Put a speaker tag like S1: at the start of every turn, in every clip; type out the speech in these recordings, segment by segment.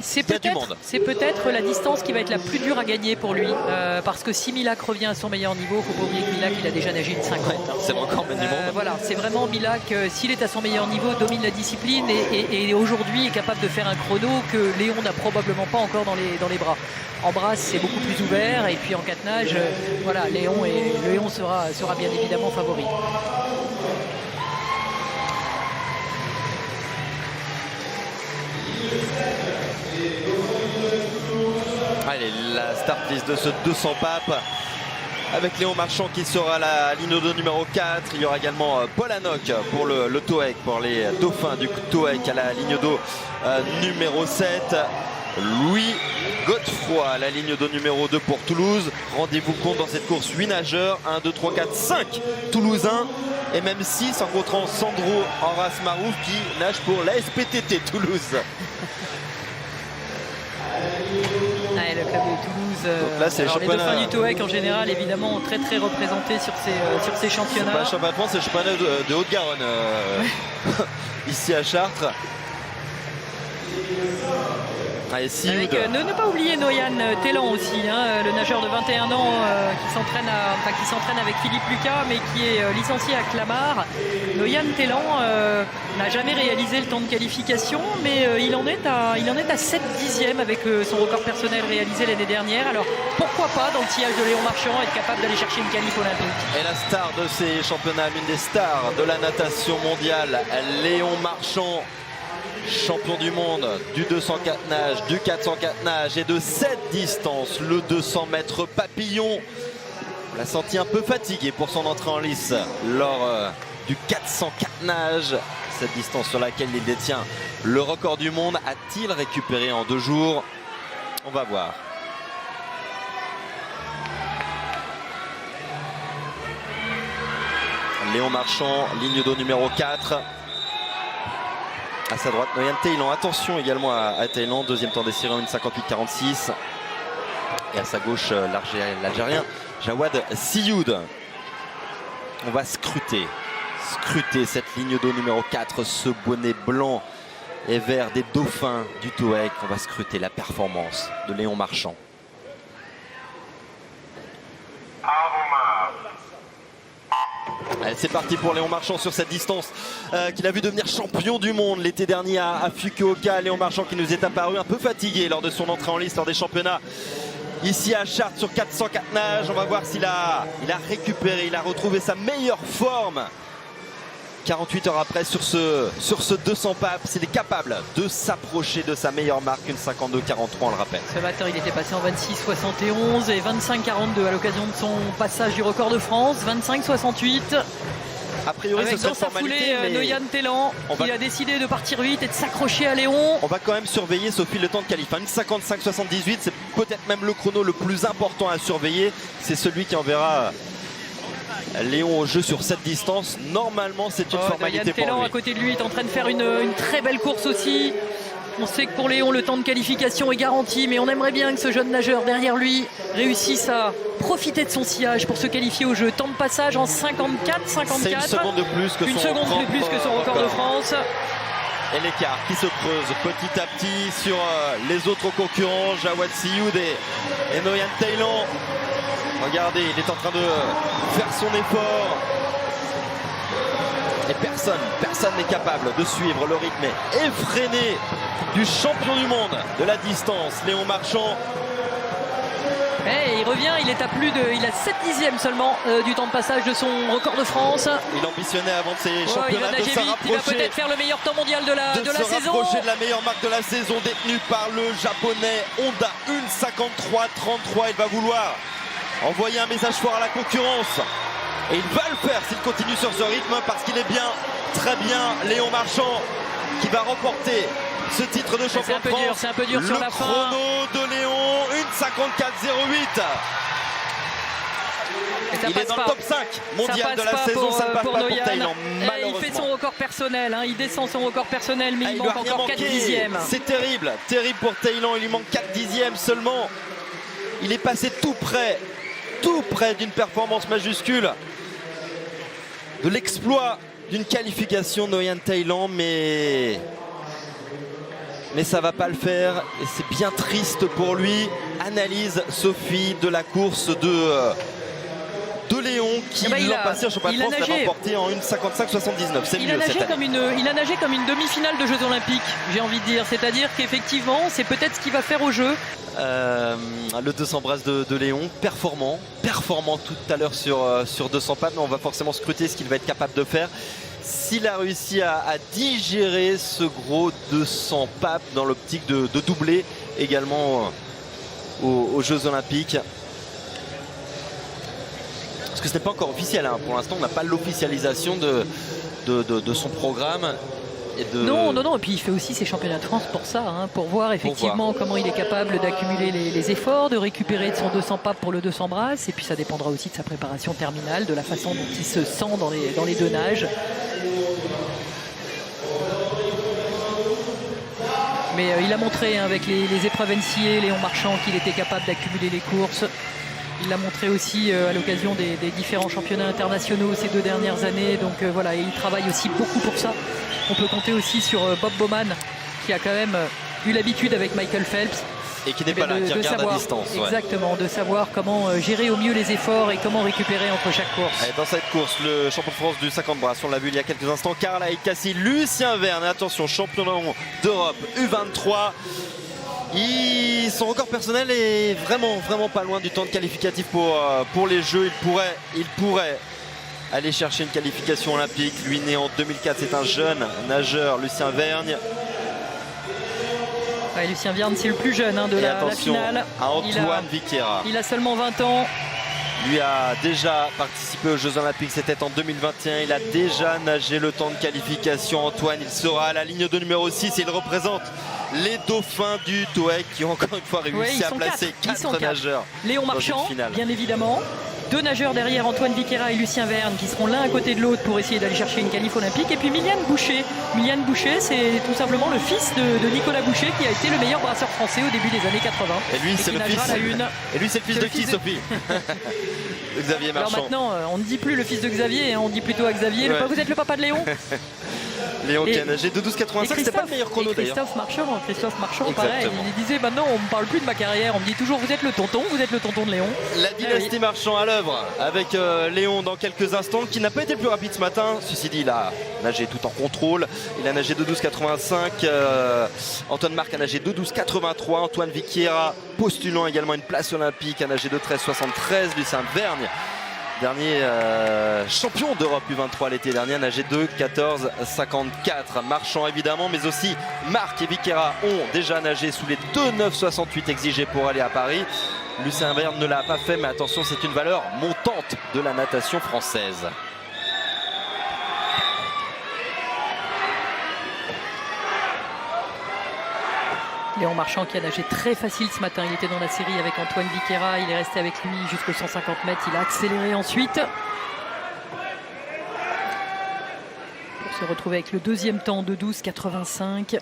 S1: C'est peut-être la distance qui va être la plus dure à gagner pour lui. Parce que si Milak revient à son meilleur niveau, il ne faut pas oublier que Milak, il a déjà nagé une 50.
S2: C'est encore du monde.
S1: Voilà, c'est vraiment Milak, s'il est à son meilleur niveau, domine la discipline et aujourd'hui est capable de faire un chrono que Léon n'a probablement pas encore dans les bras. En brasse, c'est beaucoup plus ouvert et puis en catenage, voilà, Léon sera bien évidemment favori.
S2: Allez, la start list de ce 200 papes avec Léon Marchand qui sera à la ligne d'eau numéro 4. Il y aura également Paul Hanoc pour le TOEIC, pour les dauphins du TOEIC à la ligne d'eau numéro 7. Louis Godefroy à la ligne d'eau numéro 2 pour Toulouse. Rendez-vous compte dans cette course 8 nageurs, 1, 2, 3, 4, 5 Toulousains et même 6 en rencontrant Sandro Enras Marouf qui nage pour la SPTT Toulouse.
S1: Ouais, le club de Toulouse.
S2: Donc là, c'est
S1: les dauphins du TOEIC en général, évidemment, très très représentés sur ces championnats.
S2: C'est pas le championnat de France, c'est le championnat de Haute-Garonne, ici à Chartres. Allez,
S1: avec, ne pas oublier Noyan Tellan aussi, hein, le nageur de 21 ans qui s'entraîne avec Philippe Lucas, mais qui est licencié à Clamart. Noyan Tellan n'a jamais réalisé le temps de qualification, mais il en est à 7 dixièmes avec son record personnel réalisé l'année dernière. Alors pourquoi pas, dans le sillage de Léon Marchand, être capable d'aller chercher une qualif olympique.
S2: Et la star de ces championnats, l'une des stars de la natation mondiale, Léon Marchand, champion du monde du 204 nage, du 404 nage et de cette distance, le 200 mètres papillon. On l'a senti un peu fatigué pour son entrée en lice lors du 404 nage. Cette distance sur laquelle il détient le record du monde, a-t-il récupéré en 2 jours? On va voir. Léon Marchand, ligne d'eau numéro 4. À sa droite, Noyan Tellan. Attention également à Tellan. Deuxième temps d'essai en 1,58,46. Et à sa gauche, l'Algérien Jawad Sioud. On va scruter cette ligne d'eau numéro 4. Ce bonnet blanc et vert des dauphins du TOEIC. On va scruter la performance de Léon Marchand. C'est parti pour Léon Marchand sur cette distance qu'il a vu devenir champion du monde l'été dernier à Fukuoka. Léon Marchand qui nous est apparu un peu fatigué lors de son entrée en lice lors des championnats ici à Chartres sur 404 nages. On va voir s'il a récupéré, il a retrouvé sa meilleure forme 48 heures après sur ce 200 papes. S'il est capable de s'approcher de sa meilleure marque, une 52-43, on le rappelle.
S1: Ce matin, il était passé en 26-71 et 25-42 à l'occasion de son passage du record de France. 25-68.
S2: A priori,
S1: avec
S2: ce serait
S1: dans sa foulée Noyan Tellan qui a décidé de partir vite et de s'accrocher à Léon.
S2: On va quand même surveiller Sophie le temps de qualif. 55-78, c'est peut-être même le chrono le plus important à surveiller. C'est celui qui enverra Léon au jeu sur cette distance. Normalement, c'est une formalité pour lui.
S1: Tellan à côté de lui est en train de faire une très belle course aussi. On sait que pour Léon, le temps de qualification est garanti, mais on aimerait bien que ce jeune nageur derrière lui réussisse à profiter de son sillage pour se qualifier au jeu. Temps de passage en 54-54.
S2: C'est une seconde de plus que
S1: son record de France.
S2: Et l'écart qui se creuse petit à petit sur les autres concurrents, Jawad Sioud et Noyan Tellan. Regardez, il est en train de faire son effort. Et personne n'est capable de suivre le rythme effréné du champion du monde de la distance, Léon Marchand.
S1: Et il revient, il a 7 dixièmes seulement du temps de passage de son record de France.
S2: Il ambitionnait avant de ces championnats de se rapprocher.
S1: Il va peut-être faire le meilleur temps mondial de la saison.
S2: De se rapprocher de la meilleure marque de la saison détenue par le japonais Honda. 1,53,33. Il va vouloir envoyer un message fort à la concurrence. Et il va le faire s'il continue sur ce rythme parce qu'il est bien, très bien, Léon Marchand qui va remporter ce titre de champion de France.
S1: C'est un peu dur sur la fin.
S2: Le chrono de Léon, 1,54,08. Il est dans le top 5 mondial de la saison, ça ne passe pas pour Tellan, malheureusement.
S1: Il fait son record personnel, il descend son record personnel, mais il manque encore 4 dixièmes.
S2: C'est terrible pour Tellan, il lui manque 4 dixièmes seulement. Il est passé tout près d'une performance majuscule, de l'exploit d'une qualification Noyan Tellan, mais mais ça va pas le faire et c'est bien triste pour lui. Analyse Sophie de la course de Léon qui l'an passé en championnat de France l'avait remporté en 1:55,79. C'est mieux cette année.
S1: Il a nagé comme une demi-finale de Jeux Olympiques, j'ai envie de dire. C'est-à-dire qu'effectivement, c'est peut-être ce qu'il va faire au jeu.
S2: Le 200 brasses de Léon, performant tout à l'heure sur 200 pas, mais on va forcément scruter ce qu'il va être capable de faire. S'il a réussi à digérer ce gros 200 papes dans l'optique de doubler également aux Jeux Olympiques. Parce que ce n'est pas encore officiel, hein. Pour l'instant on n'a pas l'officialisation de son programme.
S1: Non, et puis il fait aussi ses championnats de France pour ça, hein, pour voir effectivement comment il est capable d'accumuler les efforts, de récupérer de son 200 papes pour le 200 brasses, et puis ça dépendra aussi de sa préparation terminale, de la façon dont il se sent dans les deux nages. Mais il a montré avec les épreuves NCA, Léon Marchand, qu'il était capable d'accumuler les courses. Il l'a montré aussi à l'occasion des différents championnats internationaux ces 2 dernières années. Donc voilà, et il travaille aussi beaucoup pour ça. On peut compter aussi sur Bob Bowman, qui a quand même eu l'habitude avec Michael Phelps.
S2: Et qui n'est pas là, qui regarde à distance.
S1: Exactement, de savoir comment gérer au mieux les efforts et comment récupérer entre chaque course.
S2: Allez, dans cette course, le champion de France du 50 brasses, on l'a vu il y a quelques instants, Karl Cassie, Lucien Verne, attention, championnat d'Europe U23. Son record personnel est vraiment pas loin du temps de qualificatif pour les Jeux. Il pourrait aller chercher une qualification olympique. Lui né en 2004, c'est un jeune nageur, Lucien Vergne.
S1: Ouais, Lucien Vergne, c'est le plus jeune de la finale.
S2: À Antoine Viqueira.
S1: Il a seulement 20 ans.
S2: Lui a déjà participé aux Jeux Olympiques, c'était en 2021. Il a déjà nagé le temps de qualification. Antoine, il sera à la ligne de numéro 6 et il représente les dauphins du TOEIC qui ont encore une fois réussi à placer 4 nageurs.
S1: Léon Marchand, bien évidemment. 2 nageurs derrière, Antoine Viqueira et Lucien Verne, qui seront l'un à côté de l'autre pour essayer d'aller chercher une qualif olympique. Et puis Miliane Boucher. Miliane Boucher, c'est tout simplement le fils de Nicolas Boucher, qui a été le meilleur brasseur français au début des années 80.
S2: Et lui, c'est le fils de qui, Sophie? De Xavier Marchand.
S1: Alors maintenant, on ne dit plus le fils de Xavier, on dit plutôt à Xavier. Ouais. Vous êtes le papa de Léon?
S2: Léon qui a nagé de 12,85, c'était pas le meilleur chrono d'ailleurs.
S1: Christophe Marchand, pareil, il disait maintenant on ne parle plus de ma carrière, on me dit toujours vous êtes le tonton de Léon.
S2: La dynastie Marchand à l'œuvre avec Léon dans quelques instants, qui n'a pas été le plus rapide ce matin. Ceci dit, il a nagé tout en contrôle, il a nagé de 12,85. Antoine Marc a nagé de 12,83. Antoine Viqueira, postulant également une place olympique, a nagé de 13,73. Lucien Vergne, dernier champion d'Europe U23 l'été dernier, a nagé de 14,54. Marchand évidemment, mais aussi Marc et Viqueira ont déjà nagé sous les 2,968 exigés pour aller à Paris. Lucien Verne ne l'a pas fait, mais attention, c'est une valeur montante de la natation française.
S1: Léon Marchand qui a nagé très facile ce matin. Il était dans la série avec Antoine Viqueira. Il est resté avec lui jusqu'aux 150 mètres. Il a accéléré ensuite pour se retrouver avec le deuxième temps de 12,85.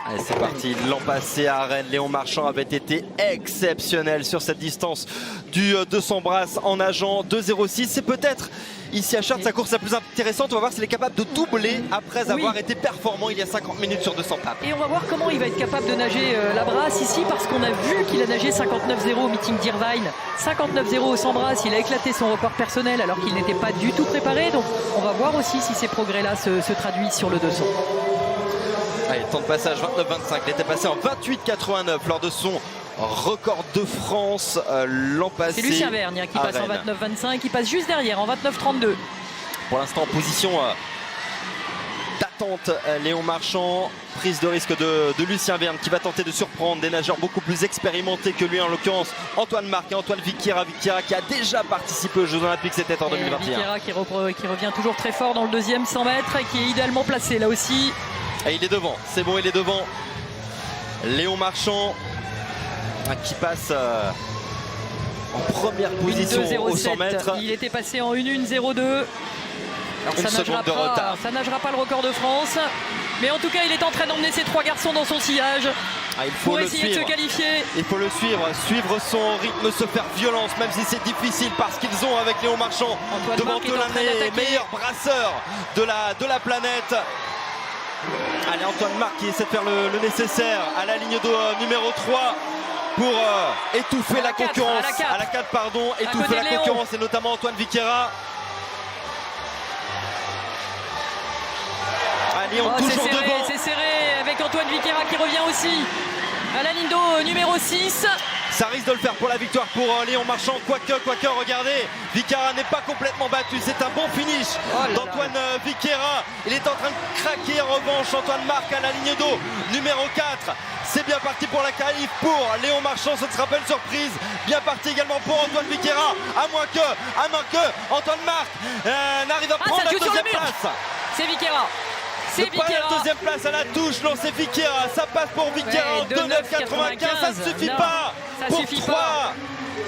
S2: Allez, c'est parti. L'an passé à Rennes, Léon Marchand avait été exceptionnel sur cette distance du 200 brasses en nageant 2,06. C'est peut-être ici à Chartres sa course la plus intéressante. On va voir s'il est capable de doubler après avoir été performant il y a 50 minutes sur 200 papes.
S1: Et on va voir comment il va être capable de nager la brasse ici, parce qu'on a vu qu'il a nagé 59,0 au meeting d'Irvine, 59,0 au 100 brasses. Il a éclaté son record personnel alors qu'il n'était pas du tout préparé. Donc on va voir aussi si ces progrès-là se traduisent sur le 200.
S2: Allez, temps de passage 29,25. Il était passé en 28,89 lors de son record de France l'an passé.
S1: C'est Lucien Vergne qui passe en 29,25. Il passe juste derrière en 29,32.
S2: Pour l'instant en position d'attente, Léon Marchand. Prise de risque de Lucien Verne qui va tenter de surprendre des nageurs beaucoup plus expérimentés que lui, en l'occurrence Antoine Marc et Antoine Viqueira. Viqueira qui a déjà participé aux Jeux Olympiques, c'était en 2021.
S1: Viqueira qui revient toujours très fort dans le deuxième 100 mètres et qui est idéalement placé là aussi.
S2: Et il est devant, c'est bon, il est devant. Léon Marchand qui passe en première position aux 100 mètres.
S1: Il était passé en 1,01,02. Alors ça nagera pas le record de France, mais en tout cas il est en train d'emmener ces 3 garçons dans son sillage pour essayer de se qualifier.
S2: Il faut le suivre son rythme, se faire violence, même si c'est difficile, parce qu'ils ont avec Léon Marchand devant eux l'un des meilleurs brasseurs de la planète. Allez, Antoine Marc qui essaie de faire le nécessaire à la ligne de numéro 3 pour étouffer la concurrence. À la 4, pardon, étouffer la concurrence et notamment Antoine Viqueira. Léon toujours devant.
S1: C'est serré avec Antoine Viqueira qui revient aussi à la ligne d'eau numéro 6.
S2: Ça risque de le faire pour la victoire pour Léon Marchand. Quoique, regardez, Viqueira n'est pas complètement battu. C'est un bon finish d'Antoine Viqueira. Il est en train de craquer en revanche. Antoine Marc à la ligne d'eau numéro 4. C'est bien parti pour la qualif pour Léon Marchand. Ce ne sera pas une surprise. Bien parti également pour Antoine Viqueira. À moins que Antoine Marc n'arrive à prendre la deuxième place.
S1: C'est Viqueira.
S2: C'est Viqueira. La deuxième place à la touche, non, c'est Viqueira. Ça passe pour Viqueira en 2,9,95. Ça ne suffit pas.
S1: Ça suffit pas.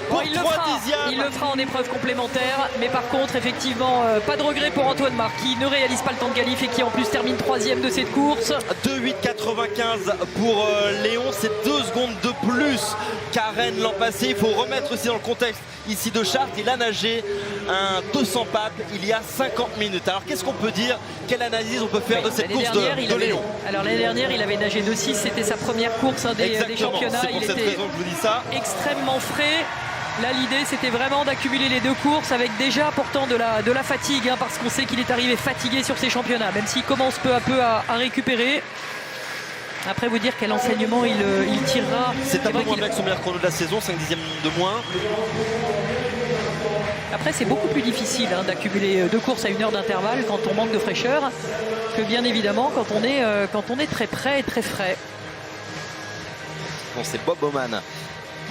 S1: Bon, il le fera en épreuve complémentaire, mais par contre, effectivement, pas de regret pour Antoine Marc qui ne réalise pas le temps de qualif et qui en plus termine 3e de cette course.
S2: 2,8,95 pour Léon, c'est 2 secondes de plus qu'à Rennes l'an passé. Il faut remettre aussi dans le contexte ici de Chartres. Il a nagé un 200 papes il y a 50 minutes. Alors qu'est-ce qu'on peut dire? Quelle analyse on peut faire de cette course de Léon?
S1: Alors l'année dernière, il avait nagé 2,6, c'était sa première course des championnats.
S2: C'est pour cette raison que je vous dis ça.
S1: Extrêmement frais. Là, l'idée, c'était vraiment d'accumuler les 2 courses avec déjà pourtant de la fatigue, hein, parce qu'on sait qu'il est arrivé fatigué sur ces championnats, même s'il commence peu à peu à récupérer. Après, vous dire quel enseignement il tirera.
S2: C'est un peu moins bien que son meilleur chrono de la saison, 5 dixièmes de moins.
S1: Après, c'est beaucoup plus difficile d'accumuler 2 courses à 1 heure d'intervalle quand on manque de fraîcheur que bien évidemment quand on est très près et très frais.
S2: Bon, c'est Bob Bowman,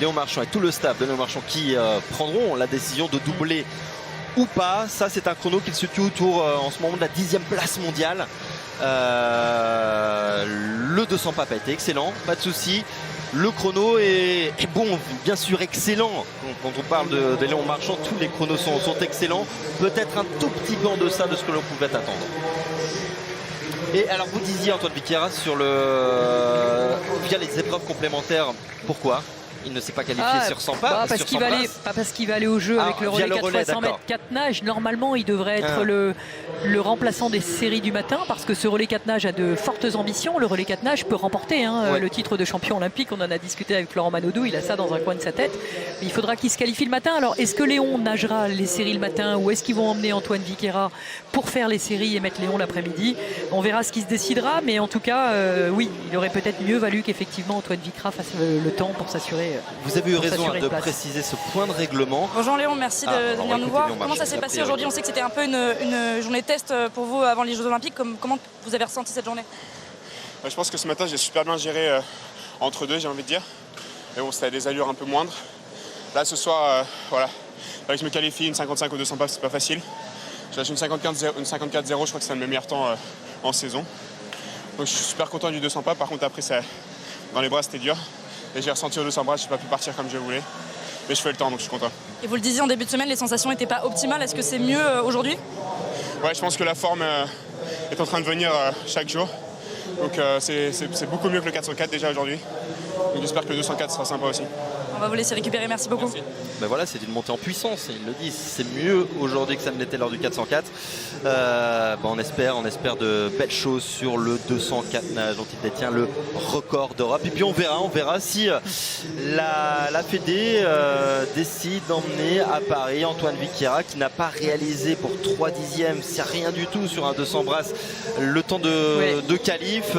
S2: Léon Marchand et tout le staff de Léon Marchand qui prendront la décision de doubler ou pas. Ça, c'est un chrono qui se situe autour en ce moment de la 10e place mondiale. Le 200 papes a été excellent, pas de souci. Le chrono est bon, bien sûr excellent. Quand on parle de Léon Marchand, tous les chronos sont excellents. Peut-être un tout petit peu en deçà de ce que l'on pouvait attendre. Et alors vous disiez Antoine Viqueira via les épreuves complémentaires, pourquoi il ne s'est pas qualifié sur 100 pas?
S1: Parce qu'il va aller au jeu avec le relais 400 mètres 4 nages. Normalement, il devrait être le remplaçant des séries du matin, parce que ce relais 4 nages a de fortes ambitions. Le relais 4 nages peut remporter le titre de champion olympique. On en a discuté avec Florent Manodou, il a ça dans un coin de sa tête. Mais il faudra qu'il se qualifie le matin. Alors, est-ce que Léon nagera les séries le matin, ou est-ce qu'ils vont emmener Antoine Viqueira pour faire les séries et mettre Léon l'après-midi? On verra ce qui se décidera, mais en tout cas, oui, il aurait peut-être mieux valu qu'effectivement Antoine Viqueira fasse le temps pour s'assurer.
S2: Vous avez eu raison de préciser ce point de règlement.
S3: Bonjour Léon, merci de venir nous voir. Comment ça s'est passé aujourd'hui? On sait que c'était un peu une journée test pour vous avant les Jeux Olympiques. Comment vous avez ressenti cette journée?
S4: Je pense que ce matin, j'ai super bien géré entre deux, j'ai envie de dire. Mais bon, c'était à des allures un peu moindres. Là, ce soir, voilà, avec je me qualifie, une 55 ou 200 pas, c'est pas facile. J'ai lâché une 54-0, je crois que c'est un de mes meilleurs temps en saison. Donc je suis super content du 200 pas. Par contre, après, dans les bras, c'était dur. Et j'ai ressenti au 200 bras, je n'ai pas pu partir comme je voulais. Mais je fais le temps, donc je suis content.
S3: Et vous le disiez en début de semaine, les sensations n'étaient pas optimales. Est-ce que c'est mieux aujourd'hui?
S4: Ouais, je pense que la forme est en train de venir chaque jour. Donc c'est beaucoup mieux que le 404 déjà aujourd'hui. Donc j'espère que le 204 sera sympa aussi.
S3: On va vous laisser récupérer, merci beaucoup.
S4: Merci.
S2: Ben voilà, c'est une montée en puissance, ils le disent, c'est mieux aujourd'hui que ça ne l'était lors du 404. On espère de belles choses sur le 204 nage dont il détient le record d'Europe. Et puis on verra si la Fédé décide d'emmener à Paris Antoine Viqueira, qui n'a pas réalisé pour 3 dixièmes, c'est rien du tout sur un 200 brasses, le temps de qualif.